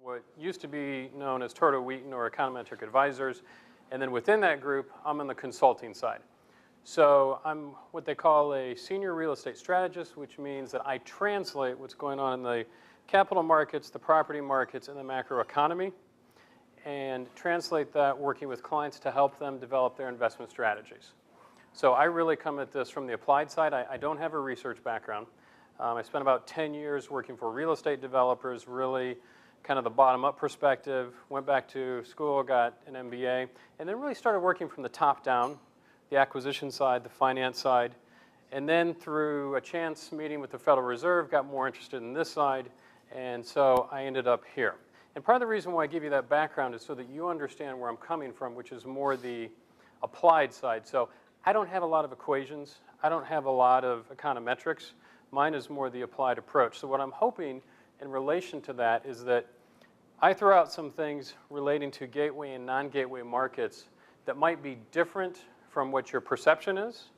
what used to be known as Torto Wheaton or Econometric Advisors. And then within that group, I'm on the consulting side. So I'm what they call a senior real estate strategist, which means that I translate what's going on in the capital markets, the property markets, and the macroeconomy, and translate that working with clients to help them develop their investment strategies. So I really come at this from the applied side. I don't have a research background. I spent about 10 years working for real estate developers, really kind of the bottom-up perspective, went back to school, got an MBA, and then really started working from the top down, the acquisition side, the finance side, and then through a chance meeting with the Federal Reserve, got more interested in this side, and so I ended up here. And part of the reason why I give you that background is so that you understand where I'm coming from, which is more the applied side. So I don't have a lot of equations. I don't have a lot of econometrics. Mine is more the applied approach. So what I'm hoping in relation to that is that I throw out some things relating to gateway and non-gateway markets that might be different from what your perception is.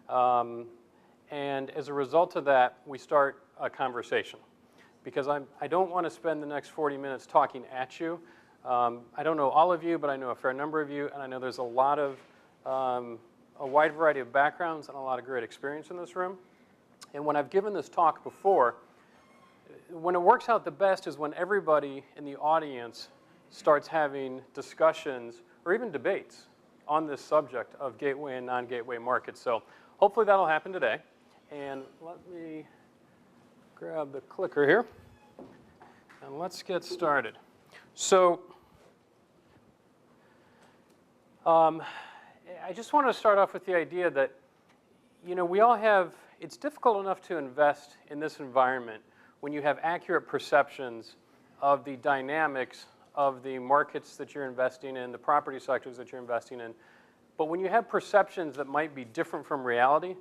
And as a result of that, we start a conversation. Because I don't want to spend the next 40 minutes talking at you. I don't know all of you, but I know a fair number of you, and I know there's a lot of, a wide variety of backgrounds and a lot of great experience in this room. And when I've given this talk before, when it works out the best is when everybody in the audience starts having discussions or even debates on this subject of gateway and non-gateway markets. So hopefully that'll happen today. And let me grab the clicker here, and let's get started. So I just want to start off with the idea that, you know, we all have, it's difficult enough to invest in this environment when you have accurate perceptions of the dynamics of the markets that you're investing in, the property sectors that you're investing in. But when you have perceptions that might be different from reality,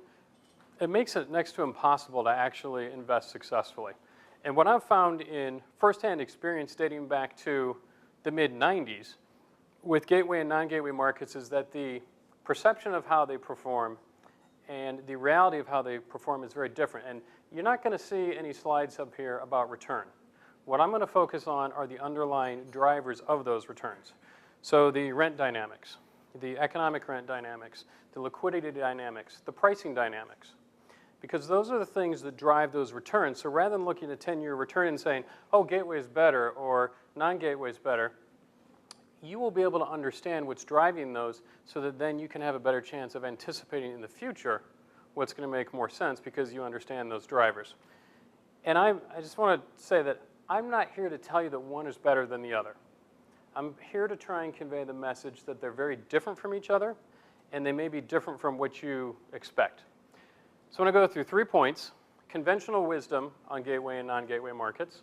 it makes it next to impossible to actually invest successfully. And what I've found in firsthand experience dating back to the mid-90s with gateway and non-gateway markets is that the perception of how they perform and the reality of how they perform is very different. And you're not going to see any slides up here about return. What I'm going to focus on are the underlying drivers of those returns. So the rent dynamics, the economic rent dynamics, the liquidity dynamics, the pricing dynamics. Because those are the things that drive those returns. So rather than looking at a 10-year return and saying, oh, gateway is better or non-gateway is better, you will be able to understand what's driving those so that then you can have a better chance of anticipating in the future what's going to make more sense because you understand those drivers. And I just want to say that I'm not here to tell you that one is better than the other. I'm here to try and convey the message that they're very different from each other and they may be different from what you expect. So I'm going to go through 3 points: conventional wisdom on gateway and non-gateway markets,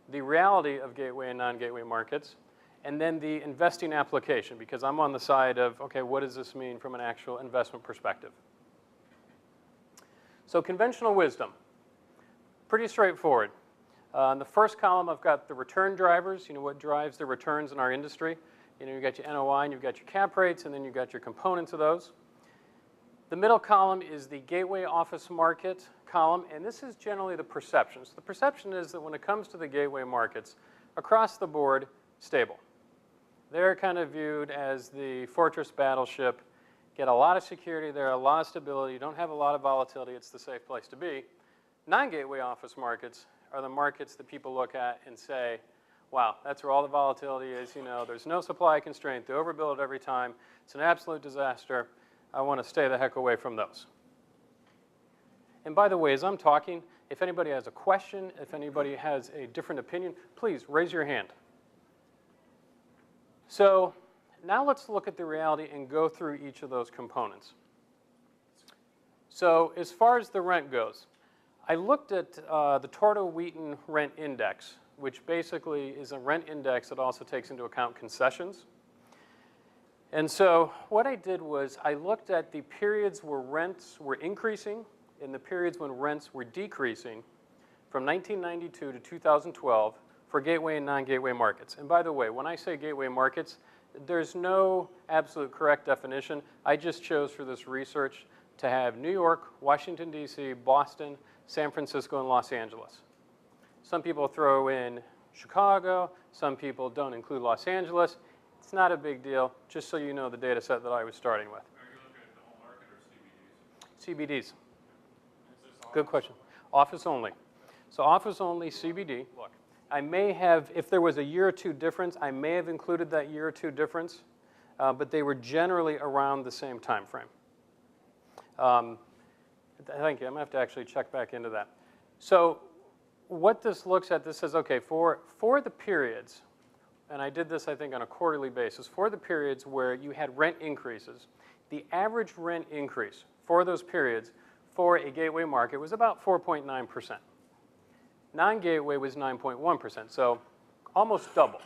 the reality of gateway and non-gateway markets, and then the investing application, because I'm on the side of, okay, what does this mean from an actual investment perspective? So conventional wisdom, pretty straightforward. In the first column, I've got the return drivers, you know, what drives the returns in our industry. You know, you've got your NOI and you've got your cap rates, and then you've got your components of those. The middle column is the gateway office market column, and this is generally the perception. So the perception is that when it comes to the gateway markets, across the board, stable. They're kind of viewed as the fortress battleship, get a lot of security there, a lot of stability, you don't have a lot of volatility, it's the safe place to be. Non-gateway office markets are the markets that people look at and say, wow, that's where all the volatility is, you know, there's no supply constraint, they overbuild every time, it's an absolute disaster. I want to stay the heck away from those. And by the way, as I'm talking, if anybody has a question, if anybody has a different opinion, please raise your hand. So now let's look at the reality and go through each of those components. So as far as the rent goes, I looked at the Torto Wheaton rent index, which basically is a rent index that also takes into account concessions. And so what I did was I looked at the periods where rents were increasing and the periods when rents were decreasing from 1992 to 2012 for gateway and non-gateway markets. And by the way, when I say gateway markets, there's no absolute correct definition. I just chose for this research to have New York, Washington, D.C., Boston, San Francisco, and Los Angeles. Some people throw in Chicago. Some people don't include Los Angeles. It's not a big deal, just so you know the data set that I was starting with. Are you looking at the whole market or CBDs? CBDs. Good question. Office only. So office only, CBD. Look, I may have, if there was a year or two difference, I may have included that year or two difference, but they were generally around the same time frame. Thank you. I'm going to have to actually check back into that. So what this looks at, this says, okay, for the periods, and I did this, I think, on a quarterly basis, for the periods where you had rent increases, the average rent increase for those periods for a gateway market was about 4.9%. Non-gateway was 9.1%, so almost double,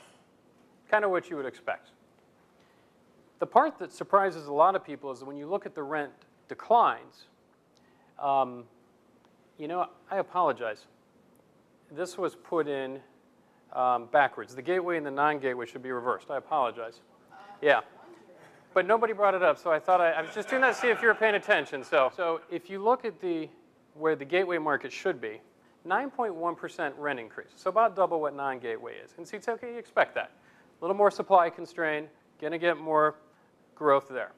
kind of what you would expect. The part that surprises a lot of people is that when you look at the rent declines, you know, I apologize. This was put in backwards. The gateway and the non-gateway should be reversed. I apologize. Yeah. But nobody brought it up, so I thought I was just doing that to see if you were paying attention. So if you look at where the gateway market should be, 9.1% rent increase, so about double what non-gateway is. And so it's okay, you expect that. A little more supply constrained, going to get more growth there.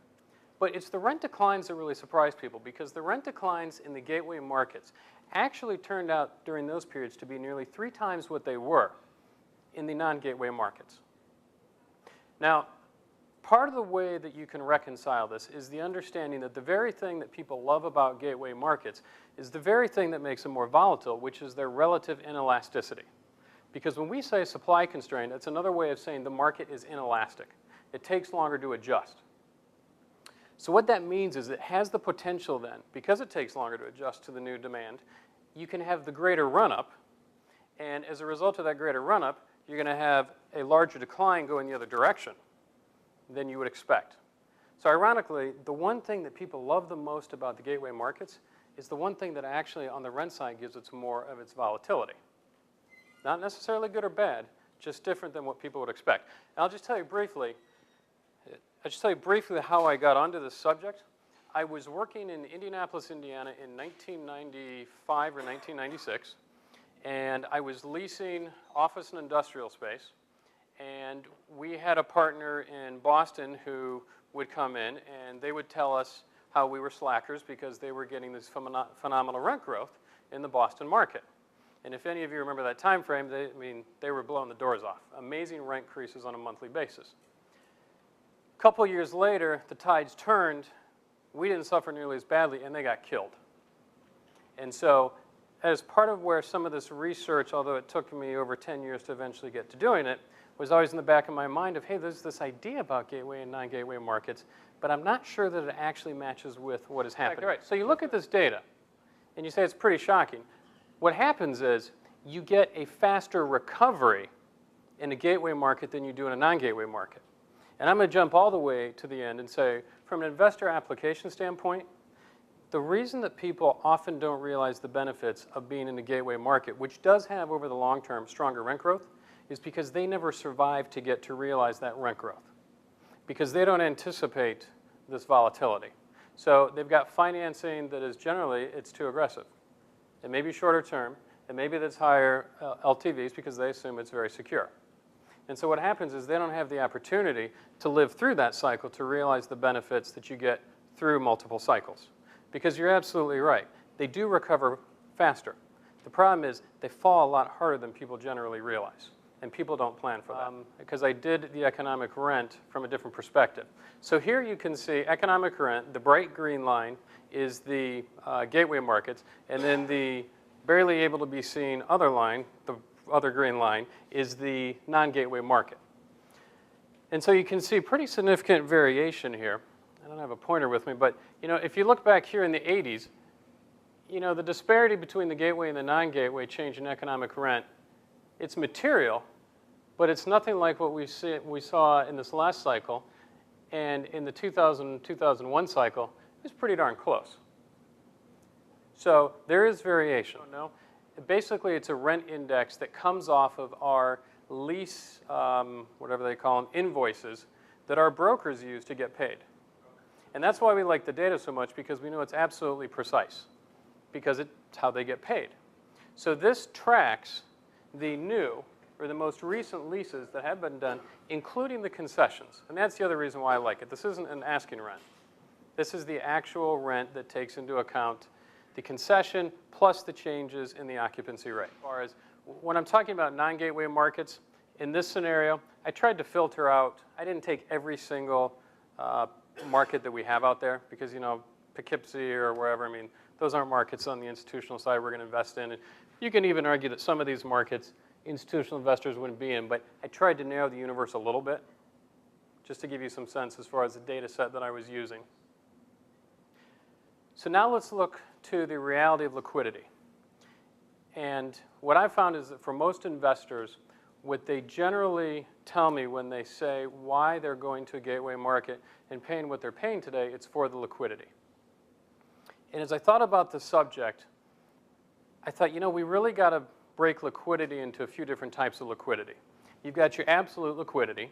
But it's the rent declines that really surprise people, because the rent declines in the gateway markets actually turned out during those periods to be nearly 3 times what they were in the non-gateway markets. Now, part of the way that you can reconcile this is the understanding that the very thing that people love about gateway markets is the very thing that makes them more volatile, which is their relative inelasticity. Because when we say supply constrained, it's another way of saying the market is inelastic. It takes longer to adjust. So what that means is it has the potential then, because it takes longer to adjust to the new demand, you can have the greater run-up, and as a result of that greater run-up, you're going to have a larger decline going the other direction than you would expect. So ironically, the one thing that people love the most about the gateway markets is the one thing that actually on the rent side gives it more of its volatility. Not necessarily good or bad, just different than what people would expect. And I'll just tell you briefly how I got onto this subject. I was working in Indianapolis, Indiana in 1995 or 1996, and I was leasing office and industrial space. And we had a partner in Boston who would come in, and they would tell us how we were slackers because they were getting this phenomenal rent growth in the Boston market. And if any of you remember that time frame, they were blowing the doors off. Amazing rent increases on a monthly basis. A couple years later, the tides turned. We didn't suffer nearly as badly, and they got killed. And so as part of where some of this research, although it took me over 10 years to eventually get to doing it, was always in the back of my mind of, hey, there's this idea about gateway and non-gateway markets, but I'm not sure that it actually matches with what is happening. Right. So you look at this data, and you say it's pretty shocking. What happens is you get a faster recovery in a gateway market than you do in a non-gateway market. And I'm going to jump all the way to the end and say, from an investor application standpoint, the reason that people often don't realize the benefits of being in the gateway market, which does have over the long term stronger rent growth, is because they never survive to get to realize that rent growth, because they don't anticipate this volatility. So they've got financing that is generally, it's too aggressive. It may be shorter term, and maybe that's higher LTVs because they assume it's very secure. And so what happens is they don't have the opportunity to live through that cycle to realize the benefits that you get through multiple cycles. Because you're absolutely right. They do recover faster. The problem is they fall a lot harder than people generally realize. And people don't plan for that. Because I did the economic rent from a different perspective. So here you can see economic rent. The bright green line is the gateway markets. And then the barely able to be seen other line, the other green line, is the non-gateway market. And so you can see pretty significant variation here. I don't have a pointer with me, but you know, if you look back here in the 80s, you know, the disparity between the gateway and the non-gateway change in economic rent, it's material, but it's nothing like what we saw in this last cycle. And in the 2000-2001 cycle, it was pretty darn close. So there is variation. No? Basically, it's a rent index that comes off of our lease, whatever they call them, invoices that our brokers use to get paid. And that's why we like the data so much, because we know it's absolutely precise, because it's how they get paid. So this tracks the new or the most recent leases that have been done, including the concessions. And that's the other reason why I like it. This isn't an asking rent. This is the actual rent that takes into account the concession plus the changes in the occupancy rate. As far as when I'm talking about non-gateway markets, in this scenario, I tried to filter out, I didn't take every single market that we have out there because, you know, Poughkeepsie or wherever, I mean, those aren't markets on the institutional side we're going to invest in. And you can even argue that some of these markets institutional investors wouldn't be in, but I tried to narrow the universe a little bit just to give you some sense as far as the data set that I was using. So now let's look to the reality of liquidity. And what I found is that for most investors, what they generally tell me when they say why they're going to a gateway market and paying what they're paying today, it's for the liquidity. And as I thought about the subject, I thought, you know, we really got to break liquidity into a few different types of liquidity. You've got your absolute liquidity,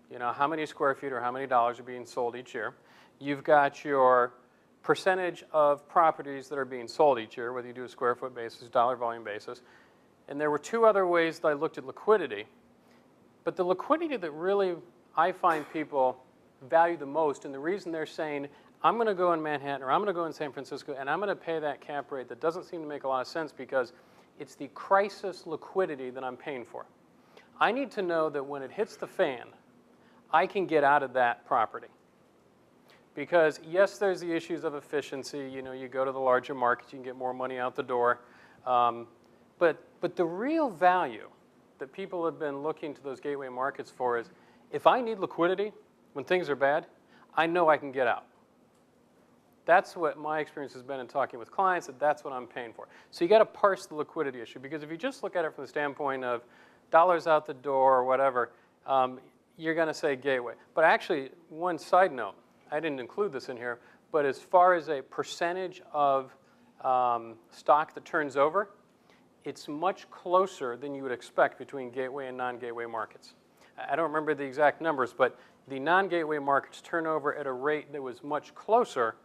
you know, how many square feet or how many dollars are being sold each year. You've got your percentage of properties that are being sold each year, whether you do a square foot basis, dollar volume basis. And there were two other ways that I looked at liquidity. But the liquidity that really I find people value the most, and the reason they're saying, I'm going to go in Manhattan or I'm going to go in San Francisco and I'm going to pay that cap rate that doesn't seem to make a lot of sense because it's the crisis liquidity that I'm paying for. I need to know that when it hits the fan, I can get out of that property. Because yes, there's the issues of efficiency. You know, you go to the larger markets, you can get more money out the door. But the real value that people have been looking to those gateway markets for is, if I need liquidity when things are bad, I know I can get out. That's what my experience has been in talking with clients, that's what I'm paying for. So you got to parse the liquidity issue, because if you just look at it from the standpoint of dollars out the door or whatever, you're going to say gateway. But actually, one side note, I didn't include this in here, but as far as a percentage of stock that turns over, it's much closer than you would expect between gateway and non-gateway markets. I don't remember the exact numbers, but the non-gateway markets turn over at a rate that was much closer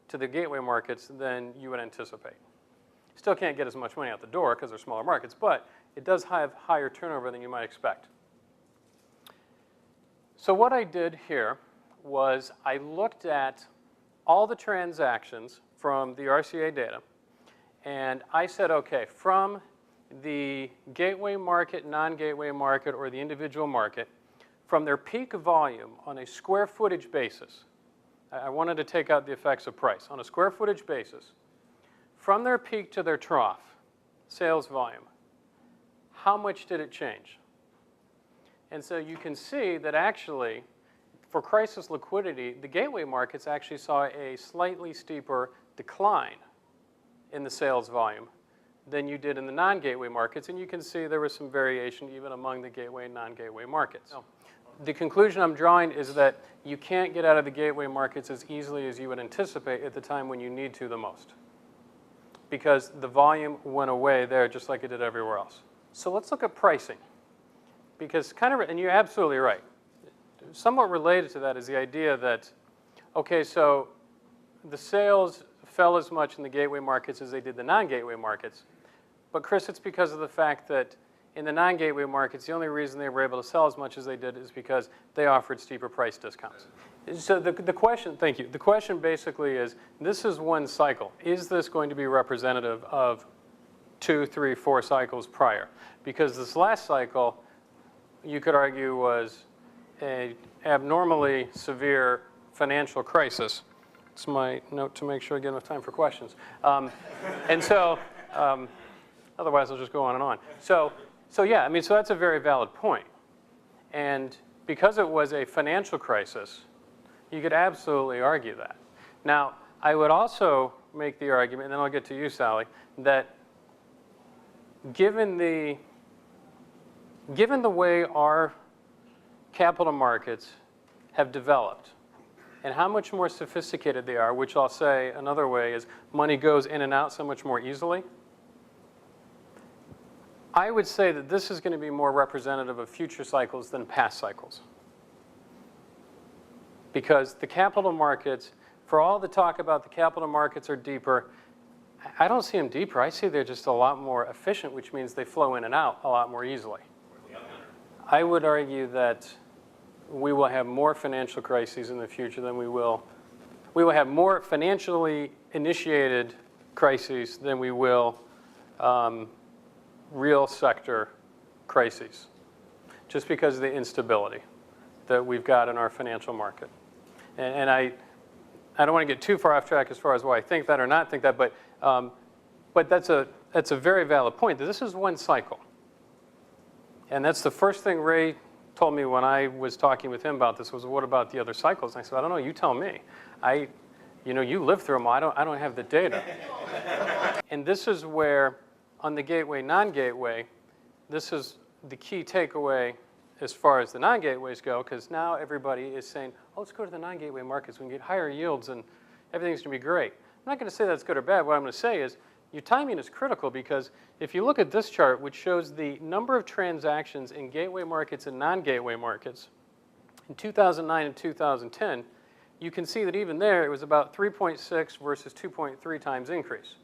to the gateway markets than you would anticipate. Still can't get as much money out the door because they're smaller markets, but it does have higher turnover than you might expect. So what I did here was I looked at all the transactions from the RCA data, and I said, okay, from the gateway market, non-gateway market, or the individual market, from their peak volume on a square footage basis, I wanted to take out the effects of price. On a square footage basis, from their peak to their trough, sales volume, how much did it change? And so you can see that actually, for crisis liquidity, the gateway markets actually saw a slightly steeper decline in the sales volume than you did in the non-gateway markets. And you can see there was some variation even among the gateway and non-gateway markets. The conclusion I'm drawing is that you can't get out of the gateway markets as easily as you would anticipate at the time when you need to the most, because the volume went away there just like it did everywhere else. So let's look at pricing, because and you're absolutely right. Somewhat related to that is the idea that, okay, so the sales fell as much in the gateway markets as they did the non-gateway markets. But Chris, it's because of the fact that in the non-gateway markets, the only reason they were able to sell as much as they did is because they offered steeper price discounts. So the question, thank you, the question basically is, this is one cycle. Is this going to be representative of 2, 3, 4 cycles prior? Because this last cycle, you could argue, was an abnormally severe financial crisis. It's my note to make sure I get enough time for questions. And so, otherwise I'll just go on and on. So yeah, I mean, so that's a very valid point. And because it was a financial crisis, you could absolutely argue that. Now, I would also make the argument, and then I'll get to you, Sally, that given the way our capital markets have developed and how much more sophisticated they are, which I'll say another way is money goes in and out so much more easily, I would say that this is going to be more representative of future cycles than past cycles. Because the capital markets, for all the talk about the capital markets are deeper, I don't see them deeper. I see they're just a lot more efficient, which means they flow in and out a lot more easily. I would argue that we will have more financial crises in the future than we will have more financially initiated crises than we will real sector crises, just because of the instability that we've got in our financial market. And I don't want to get too far off track as far as why I think that or not think that, but that's a very valid point. This is one cycle. And that's the first thing Ray told me when I was talking with him about this was, what about the other cycles? And I said, I don't know, you tell me. You live through them, I don't have the data. And this is where, on the gateway, non-gateway, this is the key takeaway as far as the non-gateways go, because now everybody is saying, oh, let's go to the non-gateway markets, we can get higher yields and everything's going to be great. I'm not going to say that's good or bad. What I'm going to say is your timing is critical, because if you look at this chart, which shows the number of transactions in gateway markets and non-gateway markets in 2009 and 2010, you can see that even there it was about 3.6 versus 2.3 times increase.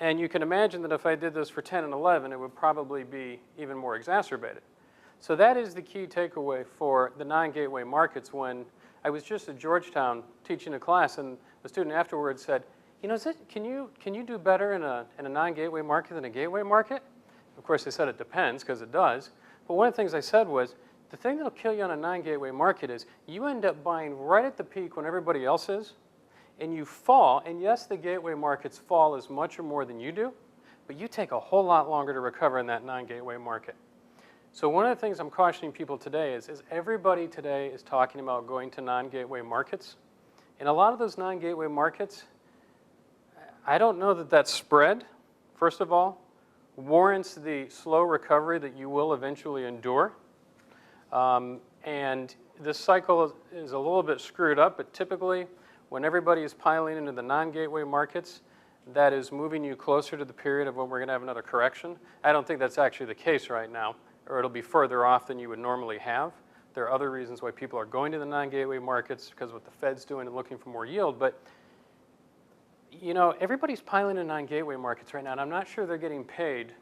And you can imagine that if I did this for 10 and 11, it would probably be even more exacerbated. So that is the key takeaway for the non-gateway markets. When I was just at Georgetown teaching a class, and the student afterwards said, you know, can you do better in a non-gateway market than a gateway market? Of course, I said it depends, because it does. But one of the things I said was, the thing that'll kill you on a non-gateway market is you end up buying right at the peak when everybody else is, and you fall. And yes, the gateway markets fall as much or more than you do, but you take a whole lot longer to recover in that non-gateway market. So one of the things I'm cautioning people today is everybody today is talking about going to non-gateway markets. And a lot of those non-gateway markets, I don't know that that spread, first of all, warrants the slow recovery that you will eventually endure. And this cycle is a little bit screwed up, but typically when everybody is piling into the non-gateway markets, that is moving you closer to the period of when we're going to have another correction. I don't think that's actually the case right now, or it'll be further off than you would normally have. There are other reasons why people are going to the non-gateway markets, because of what the Fed's doing and looking for more yield. But you know, everybody's piling in non-gateway markets right now, and I'm not sure they're getting paid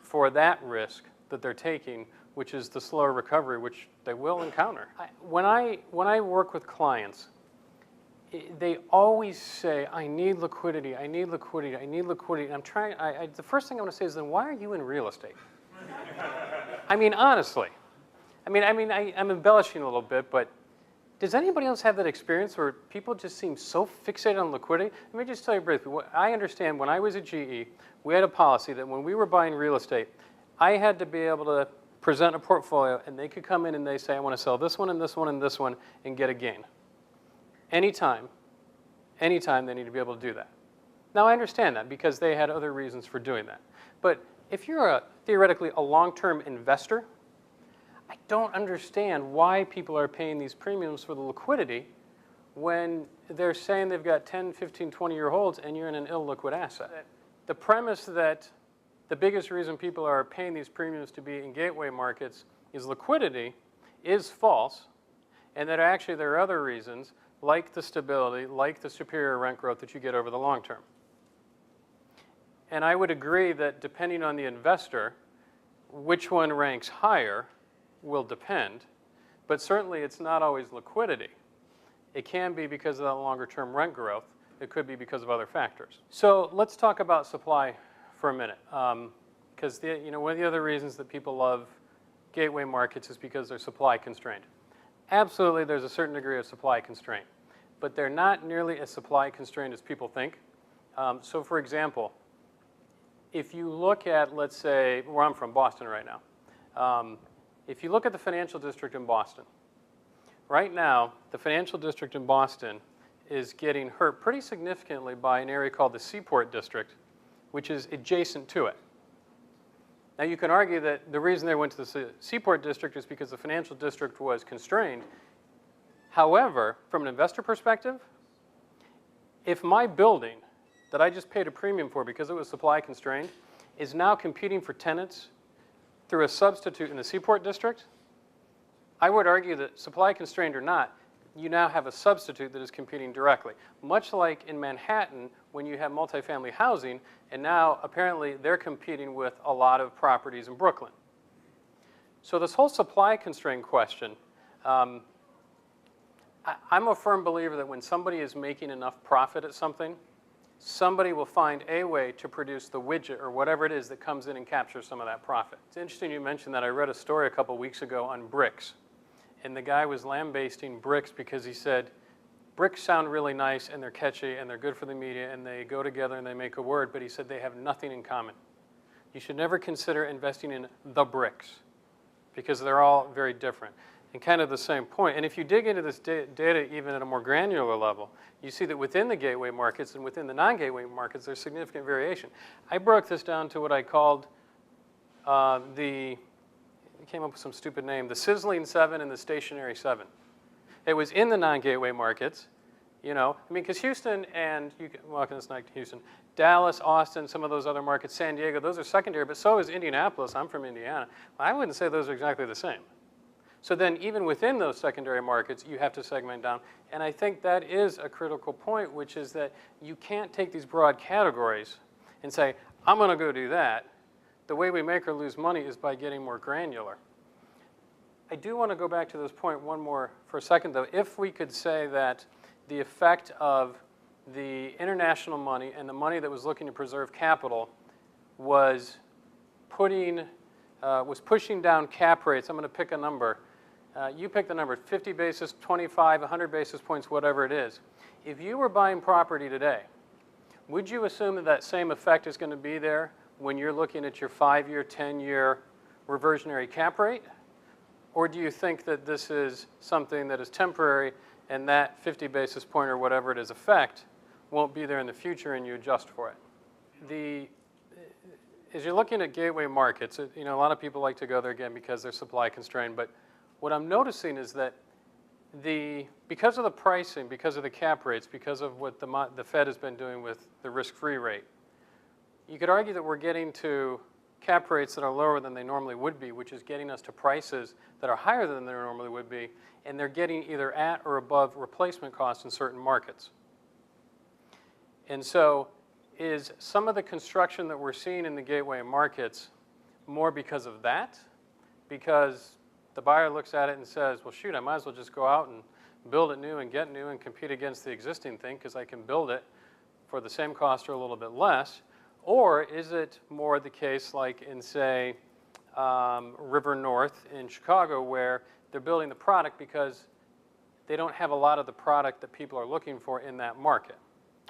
for that risk that they're taking, which is the slower recovery, which they will encounter. When I work with clients, they always say, I need liquidity, I need liquidity, I need liquidity. And the first thing I want to say is, then why are you in real estate? I mean, honestly. I'm embellishing a little bit, but does anybody else have that experience where people just seem so fixated on liquidity? Let me just tell you briefly. I understand when I was at GE, we had a policy that when we were buying real estate, I had to be able to present a portfolio, and they could come in and they say, I want to sell this one and this one and this one and get a gain. Anytime they need to be able to do that. Now, I understand that because they had other reasons for doing that. But if you're theoretically a long-term investor, I don't understand why people are paying these premiums for the liquidity when they're saying they've got 10, 15, 20-year holds and you're in an illiquid asset. The premise that the biggest reason people are paying these premiums to be in gateway markets is liquidity is false, and that actually there are other reasons, like the stability, like the superior rent growth that you get over the long term. And I would agree that depending on the investor, which one ranks higher will depend, but certainly it's not always liquidity. It can be because of that longer term rent growth. It could be because of other factors. So let's talk about supply for a minute, because one of the other reasons that people love gateway markets is because they're supply constrained. Absolutely, there's a certain degree of supply constraint, but they're not nearly as supply constrained as people think. So for example, if you look at, let's say, where I'm from, Boston right now, if you look at the financial district in Boston, right now, the financial district in Boston is getting hurt pretty significantly by an area called the Seaport District, which is adjacent to it. Now, you can argue that the reason they went to the Seaport District is because the financial district was constrained. However, from an investor perspective, if my building that I just paid a premium for because it was supply constrained is now competing for tenants through a substitute in the Seaport District, I would argue that supply constrained or not, you now have a substitute that is competing directly. Much like in Manhattan when you have multifamily housing, and now apparently they're competing with a lot of properties in Brooklyn. So this whole supply constraint question, I'm a firm believer that when somebody is making enough profit at something, somebody will find a way to produce the widget or whatever it is that comes in and captures some of that profit. It's interesting you mentioned that. I read a story a couple weeks ago on bricks. And the guy was lambasting bricks because he said, bricks sound really nice and they're catchy and they're good for the media and they go together and they make a word, but he said they have nothing in common. You should never consider investing in the bricks because they're all very different. And kind of the same point. And if you dig into this data even at a more granular level, you see that within the gateway markets and within the non-gateway markets, there's significant variation. I broke this down to what I called came up with some stupid name, the sizzling 7 and the stationary 7. It was in the non-gateway markets, you know. I mean, because Houston and, well, it's not Houston, Dallas, Austin, some of those other markets, San Diego, those are secondary, but so is Indianapolis. I'm from Indiana. Well, I wouldn't say those are exactly the same. So then even within those secondary markets, you have to segment down. And I think that is a critical point, which is that you can't take these broad categories and say, I'm going to go do that. The way we make or lose money is by getting more granular. I do want to go back to this point one more for a second, though. If we could say that the effect of the international money and the money that was looking to preserve capital was pushing down cap rates. I'm going to pick a number. You pick the number, 50 basis, 25, 100 basis points, whatever it is. If you were buying property today, would you assume that that same effect is going to be there when you're looking at your 5-year, 10-year reversionary cap rate? Or do you think that this is something that is temporary and that 50 basis point or whatever it is effect won't be there in the future and you adjust for it? As you're looking at gateway markets, you know, a lot of people like to go there again because they're supply constrained, but what I'm noticing is that because of the pricing, because of the cap rates, because of what the Fed has been doing with the risk-free rate, you could argue that we're getting to cap rates that are lower than they normally would be, which is getting us to prices that are higher than they normally would be, and they're getting either at or above replacement costs in certain markets. And so is some of the construction that we're seeing in the gateway markets more because of that? Because the buyer looks at it and says, well, shoot, I might as well just go out and build it new and get new and compete against the existing thing because I can build it for the same cost or a little bit less. Or is it more the case like in, say, River North in Chicago where they're building the product because they don't have a lot of the product that people are looking for in that market?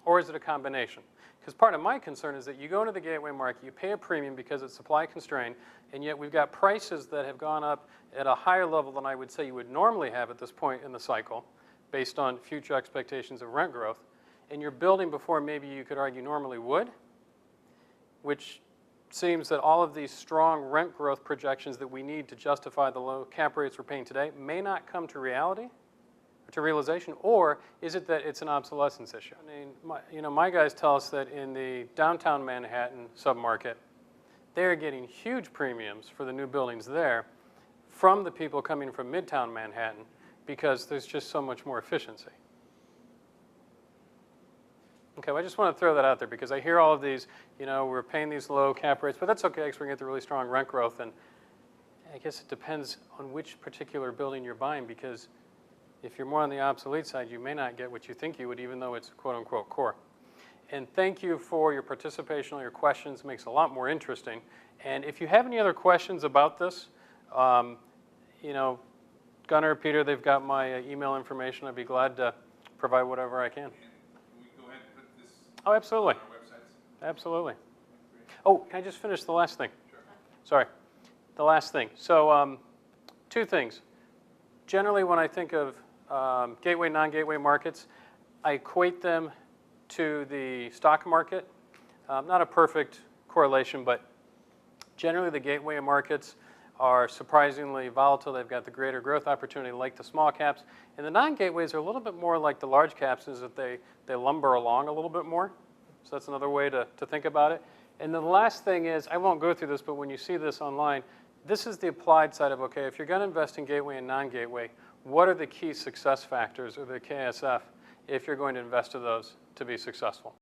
Or is it a combination? Because part of my concern is that you go into the gateway market, you pay a premium because it's supply constrained, and yet we've got prices that have gone up at a higher level than I would say you would normally have at this point in the cycle based on future expectations of rent growth, and you're building before maybe you could argue normally would, which seems that all of these strong rent growth projections that we need to justify the low cap rates we're paying today may not come to reality, to realization, or is it that it's an obsolescence issue? I mean, my guys tell us that in the downtown Manhattan submarket, they're getting huge premiums for the new buildings there from the people coming from Midtown Manhattan because there's just so much more efficiency. Okay, well, I just want to throw that out there because I hear all of these, you know, we're paying these low cap rates, but that's okay because we're going to get the really strong rent growth. And I guess it depends on which particular building you're buying because if you're more on the obsolete side, you may not get what you think you would, even though it's quote unquote core. And thank you for your participation, all your questions. It makes it a lot more interesting. And if you have any other questions about this, you know, Gunnar, Peter, they've got my email information. I'd be glad to provide whatever I can. Oh, absolutely. Absolutely. Oh, can I just finish the last thing? Sure. Sorry. The last thing. So 2 things. Generally, when I think of gateway, non-gateway markets, I equate them to the stock market. Not a perfect correlation, but generally the gateway markets are surprisingly volatile. They've got the greater growth opportunity like the small caps. And the non-gateways are a little bit more like the large caps is that they lumber along a little bit more. So that's another way to think about it. And then the last thing is, I won't go through this, but when you see this online, this is the applied side of, okay, if you're going to invest in gateway and non-gateway, what are the key success factors or the KSF if you're going to invest in those to be successful?